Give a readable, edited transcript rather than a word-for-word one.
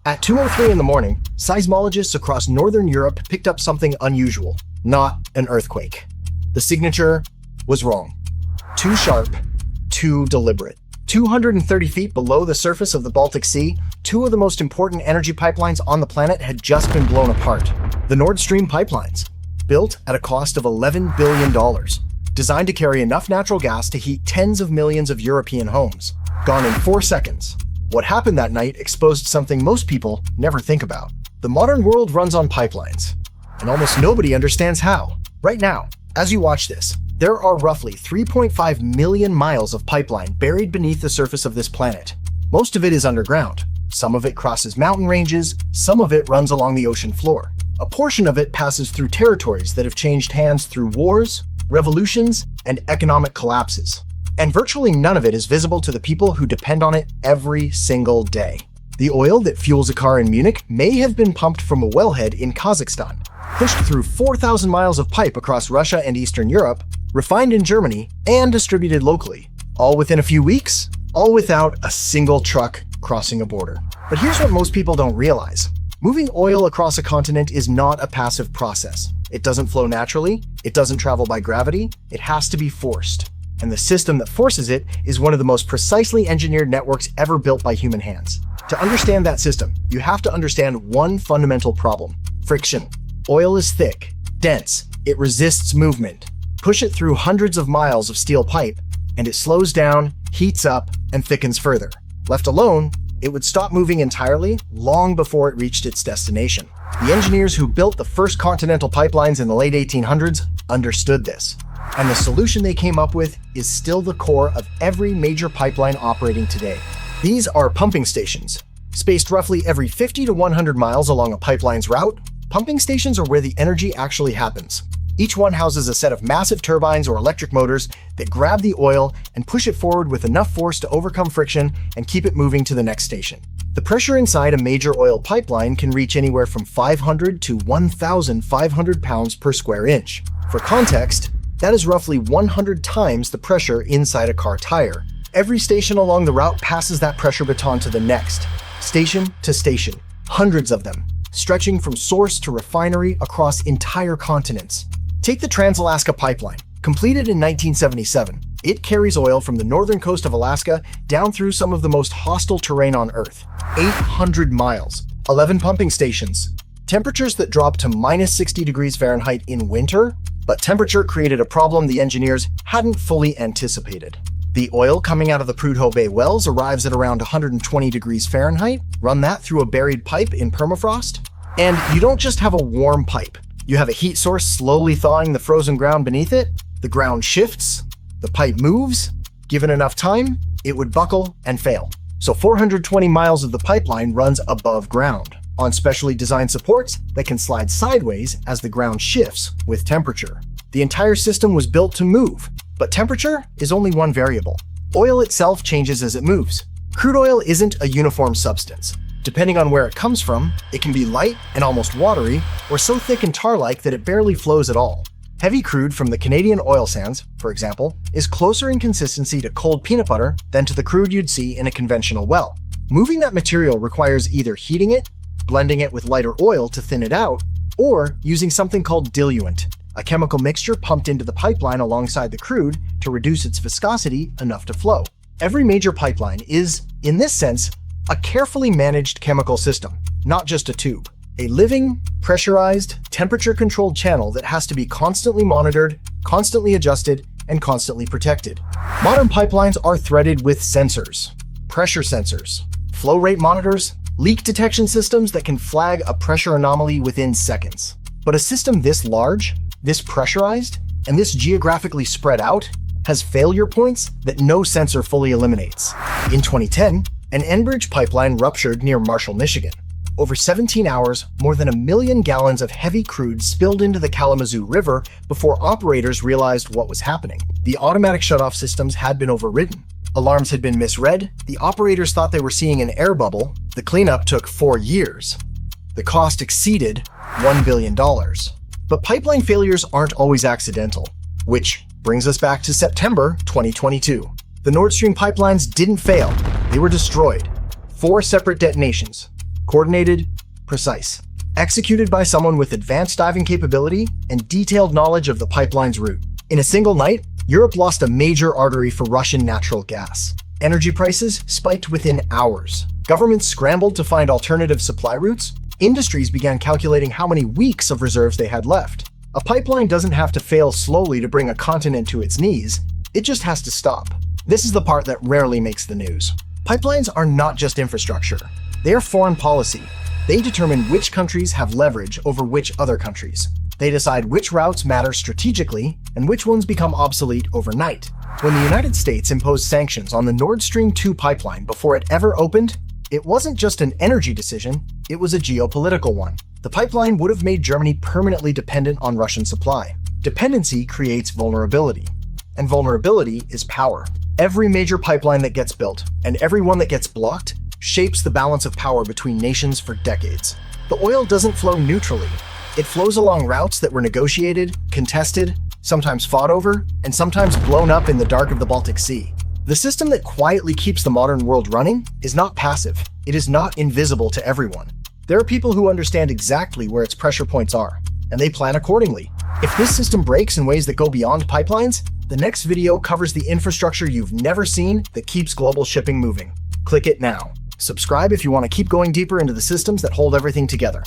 At 2:03 in the morning, seismologists across northern Europe picked up something unusual, not an earthquake. The signature was wrong. Too sharp, too deliberate. 230 feet below the surface of the Baltic Sea, two of the most important energy pipelines on the planet had just been blown apart. The Nord Stream pipelines, built at a cost of $11 billion, designed to carry enough natural gas to heat tens of millions of European homes. Gone in 4 seconds. What happened that night exposed something most people never think about. The modern world runs on pipelines, and almost nobody understands how. Right now, as you watch this, there are roughly 3.5 million miles of pipeline buried beneath the surface of this planet. Most of it is underground. Some of it crosses mountain ranges, some of it runs along the ocean floor. A portion of it passes through territories that have changed hands through wars, revolutions, and economic collapses. And virtually none of it is visible to the people who depend on it every single day. The oil that fuels a car in Munich may have been pumped from a wellhead in Kazakhstan, pushed through 4,000 miles of pipe across Russia and Eastern Europe, refined in Germany, and distributed locally. All within a few weeks, all without a single truck crossing a border. But here's what most people don't realize. Moving oil across a continent is not a passive process. It doesn't flow naturally, it doesn't travel by gravity, it has to be forced. And the system that forces it is one of the most precisely engineered networks ever built by human hands. To understand that system, you have to understand one fundamental problem: friction. Oil is thick, dense, it resists movement. Push it through hundreds of miles of steel pipe, and it slows down, heats up, and thickens further. Left alone, it would stop moving entirely long before it reached its destination. The engineers who built the first continental pipelines in the late 1800s understood this. And the solution they came up with is still the core of every major pipeline operating today. These are pumping stations. Spaced roughly every 50 to 100 miles along a pipeline's route, pumping stations are where the energy actually happens. Each one houses a set of massive turbines or electric motors that grab the oil and push it forward with enough force to overcome friction and keep it moving to the next station. The pressure inside a major oil pipeline can reach anywhere from 500 to 1,500 pounds per square inch. For context, that is roughly 100 times the pressure inside a car tire. Every station along the route passes that pressure baton to the next, station to station, hundreds of them, stretching from source to refinery across entire continents. Take the Trans-Alaska Pipeline, completed in 1977. It carries oil from the northern coast of Alaska down through some of the most hostile terrain on Earth. 800 miles, 11 pumping stations, temperatures that drop to minus 60 degrees Fahrenheit in winter, but temperature created a problem the engineers hadn't fully anticipated. The oil coming out of the Prudhoe Bay wells arrives at around 120 degrees Fahrenheit. Run that through a buried pipe in permafrost. And you don't just have a warm pipe. You have a heat source slowly thawing the frozen ground beneath it. The ground shifts, the pipe moves. Given enough time, it would buckle and fail. So 420 miles of the pipeline runs above ground, on specially designed supports that can slide sideways as the ground shifts with temperature. The entire system was built to move, but temperature is only one variable. Oil itself changes as it moves. Crude oil isn't a uniform substance. Depending on where it comes from, it can be light and almost watery, or so thick and tar-like that it barely flows at all. Heavy crude from the Canadian oil sands, for example, is closer in consistency to cold peanut butter than to the crude you'd see in a conventional well. Moving that material requires either heating it, blending it with lighter oil to thin it out, or using something called diluent, a chemical mixture pumped into the pipeline alongside the crude to reduce its viscosity enough to flow. Every major pipeline is, in this sense, a carefully managed chemical system, not just a tube. A living, pressurized, temperature-controlled channel that has to be constantly monitored, constantly adjusted, and constantly protected. Modern pipelines are threaded with sensors, pressure sensors, flow rate monitors, leak detection systems that can flag a pressure anomaly within seconds. But a system this large, this pressurized, and this geographically spread out has failure points that no sensor fully eliminates. In 2010, an Enbridge pipeline ruptured near Marshall, Michigan. Over 17 hours, more than 1 million gallons of heavy crude spilled into the Kalamazoo River before operators realized what was happening. The automatic shutoff systems had been overridden. Alarms had been misread. The operators thought they were seeing an air bubble. The cleanup took 4 years. The cost exceeded $1 billion. But pipeline failures aren't always accidental, which brings us back to September 2022. The Nord Stream pipelines didn't fail. They were destroyed. 4 separate detonations. Coordinated, precise. Executed by someone with advanced diving capability and detailed knowledge of the pipeline's route. In a single night, Europe lost a major artery for Russian natural gas. Energy prices spiked within hours. Governments scrambled to find alternative supply routes. Industries began calculating how many weeks of reserves they had left. A pipeline doesn't have to fail slowly to bring a continent to its knees. It just has to stop. This is the part that rarely makes the news. Pipelines are not just infrastructure. They are foreign policy. They determine which countries have leverage over which other countries. They decide which routes matter strategically and which ones become obsolete overnight. When the United States imposed sanctions on the Nord Stream 2 pipeline before it ever opened, it wasn't just an energy decision, it was a geopolitical one. The pipeline would have made Germany permanently dependent on Russian supply. Dependency creates vulnerability, and vulnerability is power. Every major pipeline that gets built, and every one that gets blocked, shapes the balance of power between nations for decades. The oil doesn't flow neutrally. It flows along routes that were negotiated, contested, sometimes fought over, and sometimes blown up in the dark of the Baltic Sea. The system that quietly keeps the modern world running is not passive. It is not invisible to everyone. There are people who understand exactly where its pressure points are, and they plan accordingly. If this system breaks in ways that go beyond pipelines, the next video covers the infrastructure you've never seen that keeps global shipping moving. Click it now. Subscribe if you want to keep going deeper into the systems that hold everything together.